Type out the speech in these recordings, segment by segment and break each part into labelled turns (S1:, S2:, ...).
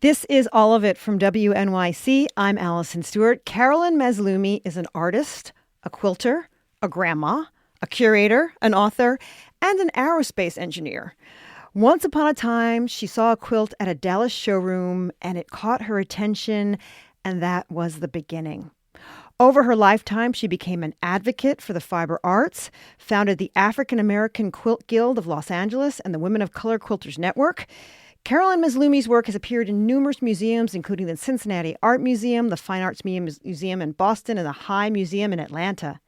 S1: This is all of it from WNYC. I'm Allison Stewart. Carolyn Mazlumi is an artist, a quilter, a grandma, a curator, an author, and an aerospace engineer. Once upon a time, she saw a quilt at a Dallas showroom and it caught her attention, and that was the beginning. Over her lifetime, she became an advocate for the fiber arts, founded the African American Quilt Guild of Los Angeles and the Women of Color Quilters Network. Carolyn Mazlumi's work has appeared in numerous museums, including the Cincinnati Art Museum, the Fine Arts Museum in Boston, and the High Museum in Atlanta.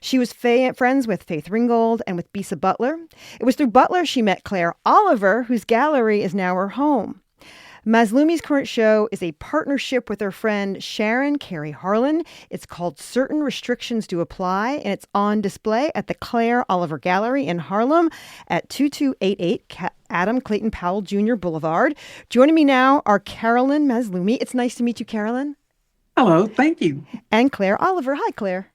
S1: She was friends with Faith Ringgold and with Bisa Butler. It was through Butler she met Claire Oliver, whose gallery is now her home. Mazlumi's current show is a partnership with her friend Sharon Carey Harlan. It's called Certain Restrictions Do Apply, and it's on display at the Claire Oliver Gallery in Harlem at 2288 Adam Clayton Powell Jr. Boulevard. Joining me now are Carolyn Mazlumi. It's nice to meet you, Carolyn.
S2: Hello, thank you.
S1: And Claire Oliver. Hi, Claire.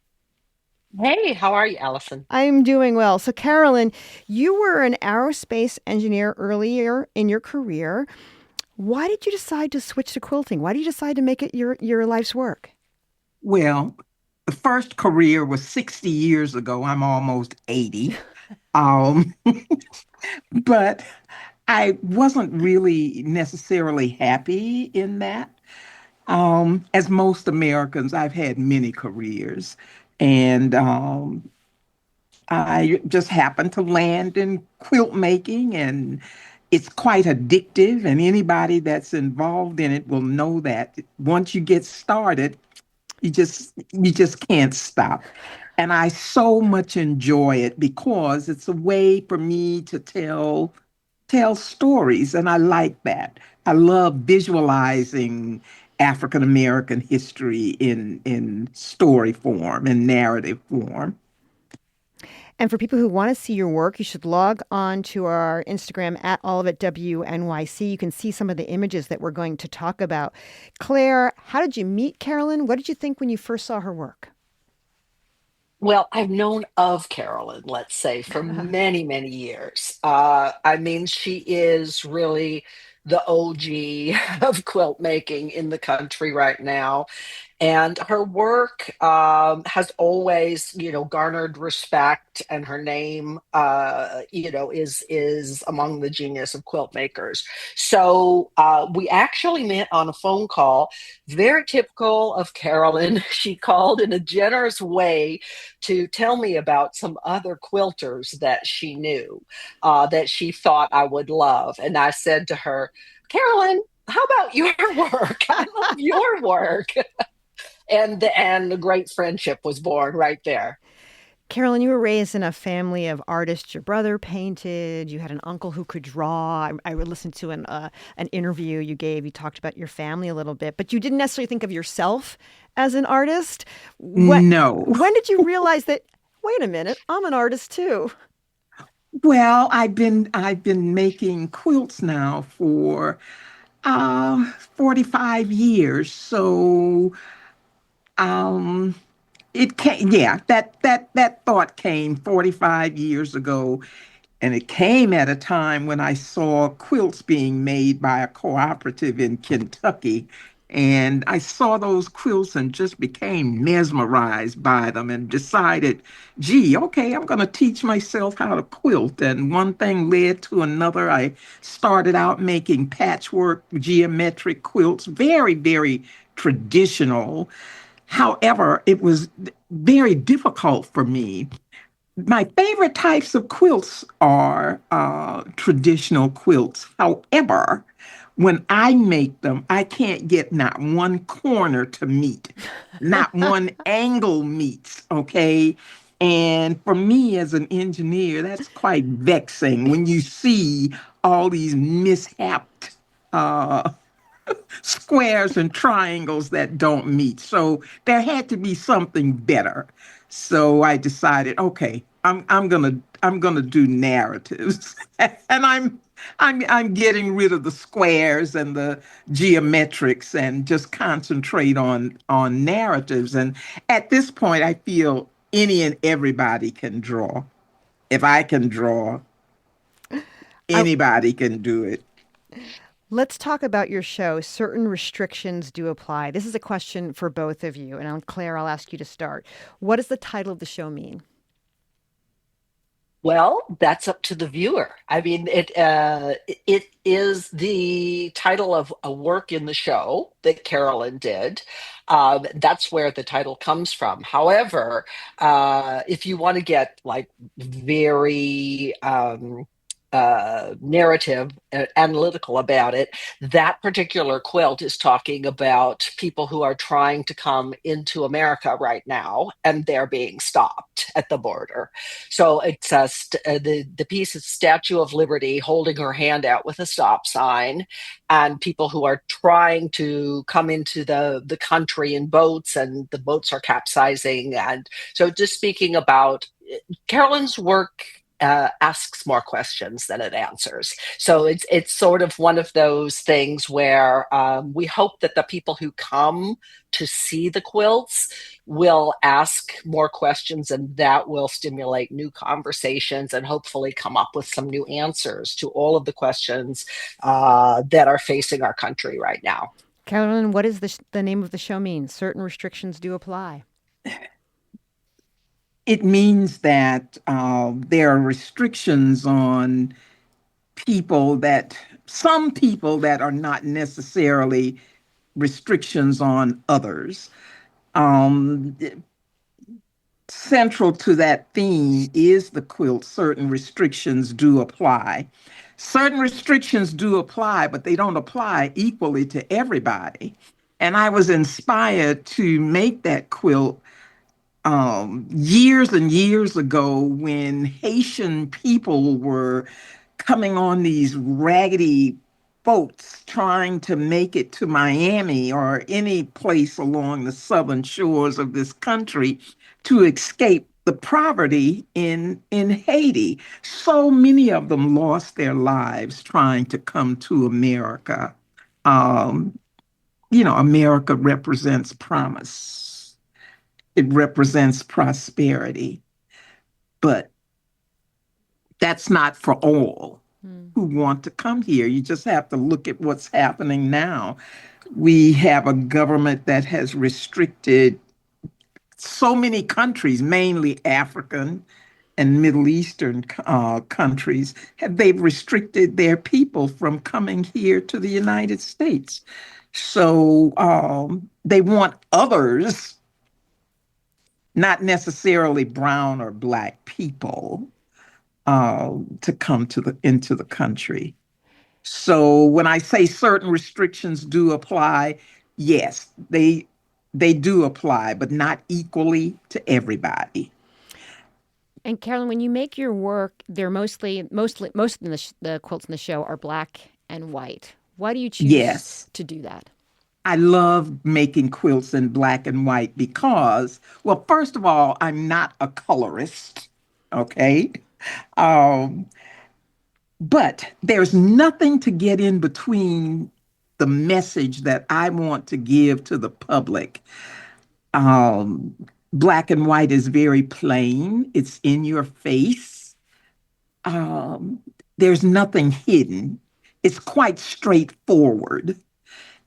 S3: Hey, how are you, Allison?
S1: I'm doing well. So, Carolyn, you were an aerospace engineer earlier in your career. Why did you decide to switch to quilting? Why did you decide to make it your life's work?
S2: Well, the first career was 60 years ago. I'm almost 80. Um, but I wasn't really necessarily happy in that. As most Americans, I've had many careers, and I just happened to land in quilt making, and it's quite addictive. And anybody that's involved in it will know that once you get started, you just can't stop. And I so much enjoy it because it's a way for me to tell stories, and I like that. I love visualizing African American history in story form and narrative form.
S1: And for people who want to see your work, you should log on to our Instagram at all of it WNYC. You can see some of the images that we're going to talk about. Claire, how did you meet Carolyn? What did you think when you first saw her work?
S3: Well, I've known of Carolyn, let's say, for many, many years. I mean, she is really the OG of quilt making in the country right now. And her work has always, garnered respect, and her name, is among the genius of quilt makers. So we actually met on a phone call, very typical of Carolyn. She called in a generous way to tell me about some other quilters that she knew, that she thought I would love. And I said to her, Carolyn, how about your work? I love your work. And a great friendship was born right there.
S1: Carolyn, you were raised in a family of artists. Your brother painted. You had an uncle who could draw. I listened to an interview you gave. You talked about your family a little bit, but you didn't necessarily think of yourself as an artist.
S2: No.
S1: When did you realize that? Wait a minute, I'm an artist too.
S2: Well, I've been making quilts now for 45 years. So um it came, yeah, that thought came 45 years ago, and it came at a time when I saw quilts being made by a cooperative in Kentucky. And I saw those quilts and just became mesmerized by them and decided, gee, okay, I'm going to teach myself how to quilt. And one thing led to another. I started out making patchwork geometric quilts, very, very traditional. However, it was very difficult for me. My favorite types of quilts are traditional quilts. However, when I make them, I can't get not one corner to meet, not one angle meets, okay? And for me as an engineer, that's quite vexing when you see all these mishapped uh, squares and triangles that don't meet. So there had to be something better. So I decided, okay, I'm gonna do narratives, and I'm getting rid of the squares and the geometrics and just concentrate on narratives. And at this point, I feel any and everybody can draw. If I can draw,
S1: I
S2: anybody can do it.
S1: Let's talk about your show. Certain restrictions do apply. This is a question for both of you. And Claire, I'll ask you to start. What does the title of the show mean?
S3: Well, that's up to the viewer. I mean, it is the title of a work in the show that Carolyn did. That's where the title comes from. However, if you want to get like very narrative, analytical about it, that particular quilt is talking about people who are trying to come into America right now, and they're being stopped at the border. So it's the piece is Statue of Liberty holding her hand out with a stop sign, and people who are trying to come into the country in boats, and the boats are capsizing. And so, just speaking about Carolyn's work. Asks more questions than it answers. So it's sort of one of those things where we hope that the people who come to see the quilts will ask more questions, and that will stimulate new conversations and hopefully come up with some new answers to all of the questions that are facing our country right now.
S1: Carolyn, what does the name of the show mean? Certain restrictions do apply.
S2: It means that there are restrictions on some people that are not necessarily restrictions on others. Um, Central to that theme is the quilt. Certain restrictions do apply. Certain restrictions do apply, but they don't apply equally to everybody. And I was inspired to make that quilt years and years ago when Haitian people were coming on these raggedy boats trying to make it to Miami or any place along the southern shores of this country to escape the poverty in Haiti. So many of them lost their lives trying to come to America. Um, America represents promise. It represents prosperity, but that's not for all who want to come here. You just have to look at what's happening now. We have a government that has restricted so many countries, mainly African and Middle Eastern countries. They've restricted their people from coming here to the United States. So they want others, not necessarily brown or black people, to come into the country. So when I say certain restrictions do apply, yes, they do apply, but not equally to everybody.
S1: And Carolyn, when you make your work, they're most of the quilts in the show are black and white. Why do you choose
S2: Yes,
S1: to do that?
S2: I love making quilts in black and white because, well, first of all, I'm not a colorist, okay? Um, But there's nothing to get in between the message that I want to give to the public. Um, Black and white is very plain, it's in your face. Um, there's nothing hidden, it's quite straightforward.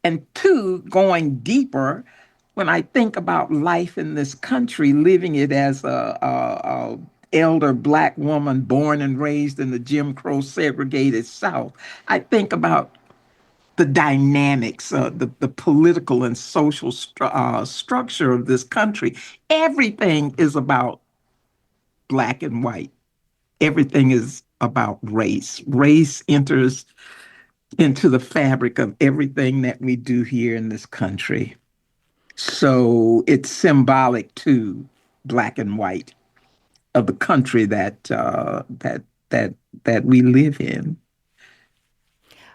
S2: And two, going deeper, when I think about life in this country, living it as a elder black woman born and raised in the Jim Crow segregated South, I think about the dynamics, the political and social structure of this country. Everything is about black and white. Everything is about race. Race enters into the fabric of everything that we do here in this country. So it's symbolic to black and white of the country that we live in.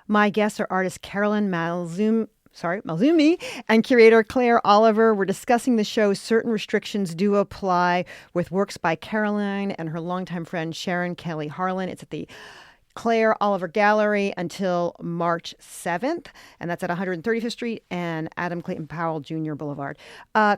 S1: My guests are artist Carolyn Malzumi and curator Claire Oliver. We're discussing the show Certain Restrictions Do Apply with works by Caroline and her longtime friend Sharon Kelly Harlan. It's at the Claire Oliver Gallery until March 7th, and that's at 135th Street and Adam Clayton Powell Jr. Boulevard.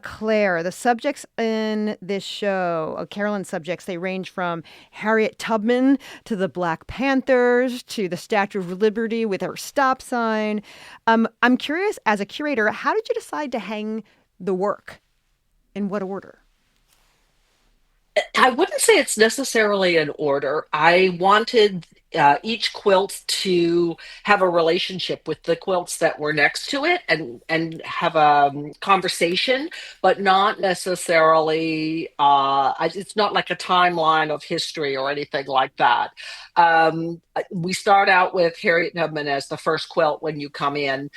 S1: Claire, the subjects in this show, Carolyn's subjects, they range from Harriet Tubman to the Black Panthers to the Statue of Liberty with her stop sign. I'm curious, as a curator, how did you decide to hang the work? In what order?
S3: I wouldn't say it's necessarily an order. I wanted each quilt to have a relationship with the quilts that were next to it, and have a conversation, but not necessarily. It's not like a timeline of history or anything like that. We start out with Harriet Tubman as the first quilt when you come in.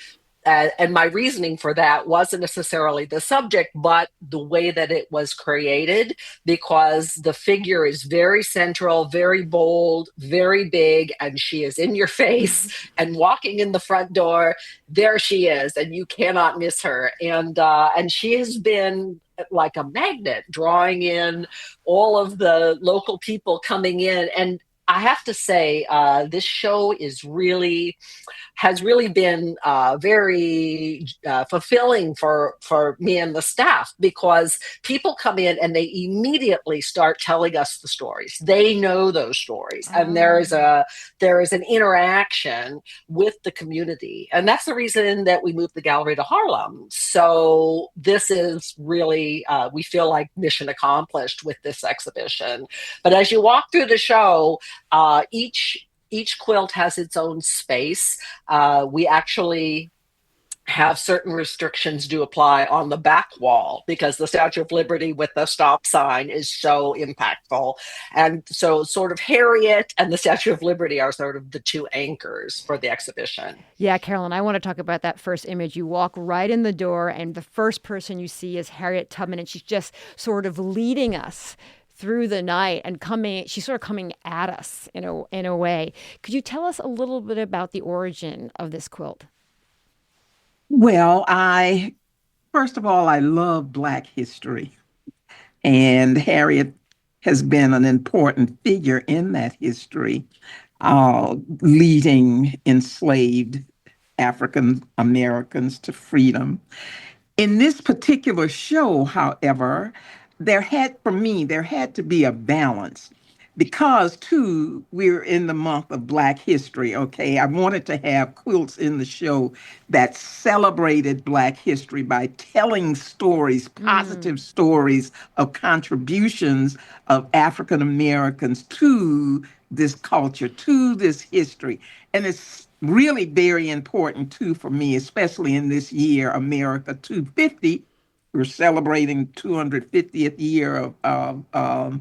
S3: And my reasoning for that wasn't necessarily the subject, but the way that it was created, because the figure is very central, very bold, very big, and she is in your face and walking in the front door. There she is, and you cannot miss her. And she has been like a magnet, drawing in all of the local people coming in. And I have to say, this show has really been very fulfilling for me and the staff, because people come in and they immediately start telling us the stories. They know those stories, and there is an interaction with the community, and that's the reason that we moved the gallery to Harlem. So this is really, we feel like mission accomplished with this exhibition. But as you walk through the show, each quilt has its own space. We actually have certain restrictions do apply on the back wall, because the Statue of Liberty with the stop sign is so impactful. And so sort of Harriet and the Statue of Liberty are sort of the two anchors for the exhibition.
S1: Yeah, Carolyn, I want to talk about that first image. You walk right in the door, and the first person you see is Harriet Tubman, and she's just sort of leading us through the night and she's sort of coming at us in a way. Could you tell us a little bit about the origin of this quilt?
S2: Well, first of all, I love Black history, and Harriet has been an important figure in that history, leading enslaved African Americans to freedom. In this particular show, however, there had to be a balance, because too, we're in the month of Black history. Okay. I wanted to have quilts in the show that celebrated Black history by telling stories, positive stories of contributions of African Americans to this culture, to this history. And it's really very important too for me, especially in this year, America 250. We're celebrating 250th year of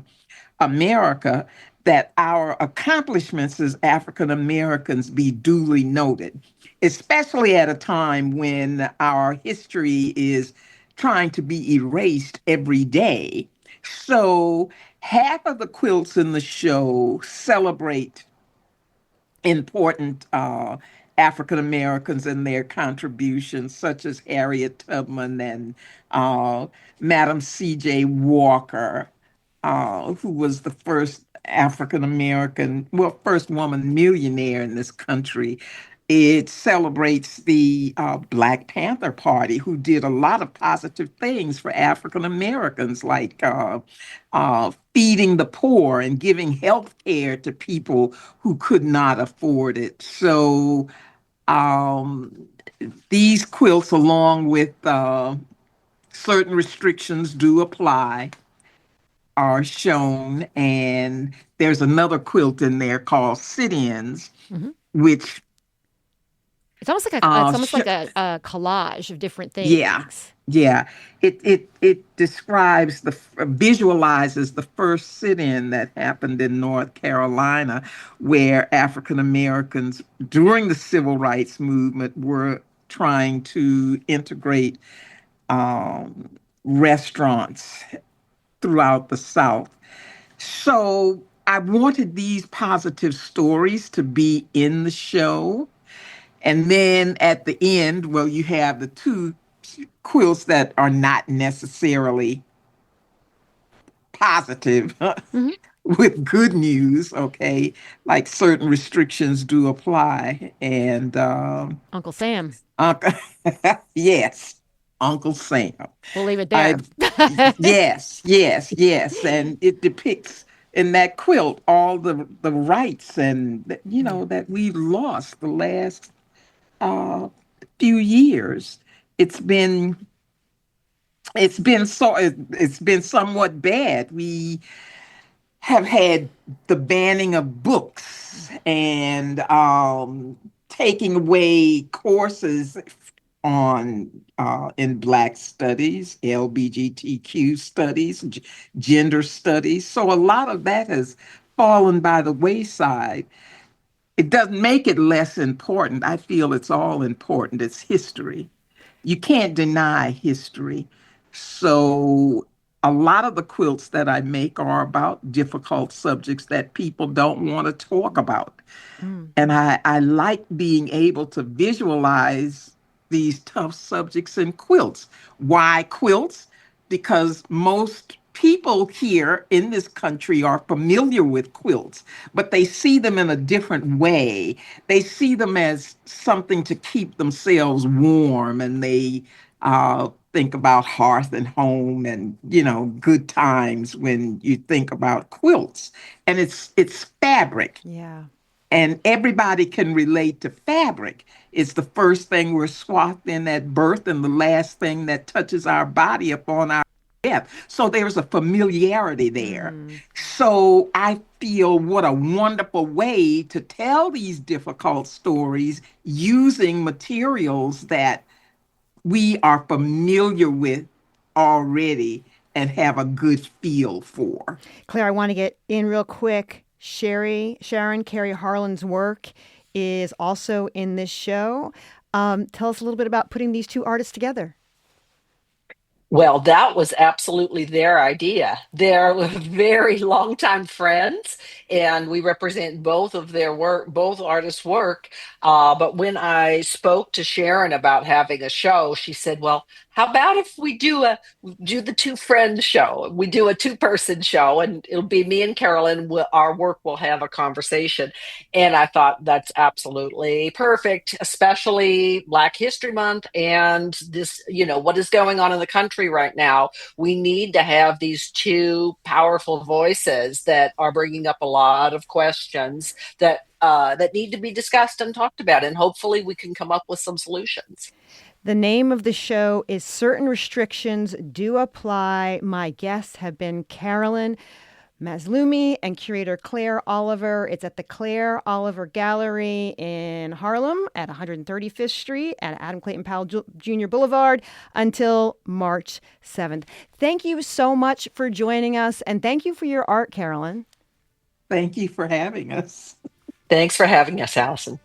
S2: America, that our accomplishments as African Americans be duly noted, especially at a time when our history is trying to be erased every day. So half of the quilts in the show celebrate important African Americans and their contributions, such as Harriet Tubman and Madam C.J. Walker, who was the first African American, well, first woman millionaire in this country. It celebrates the Black Panther Party, who did a lot of positive things for African Americans, like feeding the poor and giving health care to people who could not afford it. So um, these quilts, along with certain restrictions do apply, are shown. And there's another quilt in there called sit-ins,
S1: Hmm.
S2: which
S1: It's almost like a collage of different
S2: yeah,
S1: things.
S2: yeah. It describes visualizes the first sit-in that happened in North Carolina, where African Americans during the Civil Rights Movement were trying to integrate um, restaurants throughout the South. So I wanted these positive stories to be in the show. And then at the end, well, you have the two quilts that are not necessarily positive,
S1: Hmm.
S2: with good news, okay? Like certain restrictions do apply. And
S1: Uncle Sam.
S2: Uncle, yes, Uncle Sam.
S1: We'll leave it
S2: I
S1: there.
S2: yes, yes, yes, and it depicts in that quilt all the rights and that we lost the last uh, few years. It's been it's been somewhat bad. We have had the banning of books and taking away courses on in Black studies, LGBTQ studies, gender studies. So a lot of that has fallen by the wayside. It doesn't make it less important. I feel it's all important. It's history. You can't deny history. So a lot of the quilts that I make are about difficult subjects that people don't want to talk about.
S1: Mm.
S2: And I like being able to visualize these tough subjects in quilts. Why quilts? Because most people here in this country are familiar with quilts, but they see them in a different way. They see them as something to keep themselves warm, and they think about hearth and home and good times when you think about quilts. And it's fabric,
S1: Yeah.
S2: and everybody can relate to fabric. It's the first thing we're swathed in at birth and the last thing that touches our body upon our death. So there's a familiarity there.
S1: Mm.
S2: So I feel what a wonderful way to tell these difficult stories using materials that we are familiar with already and have a good feel for.
S1: Claire, I want to get in real quick. Sharon Carey Harlan's work is also in this show. Tell us a little bit about putting these two artists together.
S3: Well, that was absolutely their idea. They're very longtime friends, and we represent both of their work, both artists' work. But when I spoke to Sharon about having a show, she said, "Well, how about if we do the two friend show? We do a two-person show, and it'll be me and Carolyn. Our work will have a conversation." And I thought that's absolutely perfect, especially Black History Month and this, what is going on in the country right now. We need to have these two powerful voices that are bringing up a lot of questions that need to be discussed and talked about, and hopefully we can come up with some solutions.
S1: The name of the show is Certain Restrictions Do Apply. My guests have been Carolyn Mazlumi and curator Claire Oliver. It's at the Claire Oliver Gallery in Harlem at 135th Street at Adam Clayton Powell Jr. Boulevard until March 7th. Thank you so much for joining us, and thank you for your art, Carolyn.
S2: Thank you for having us.
S3: Thanks for having us, Allison.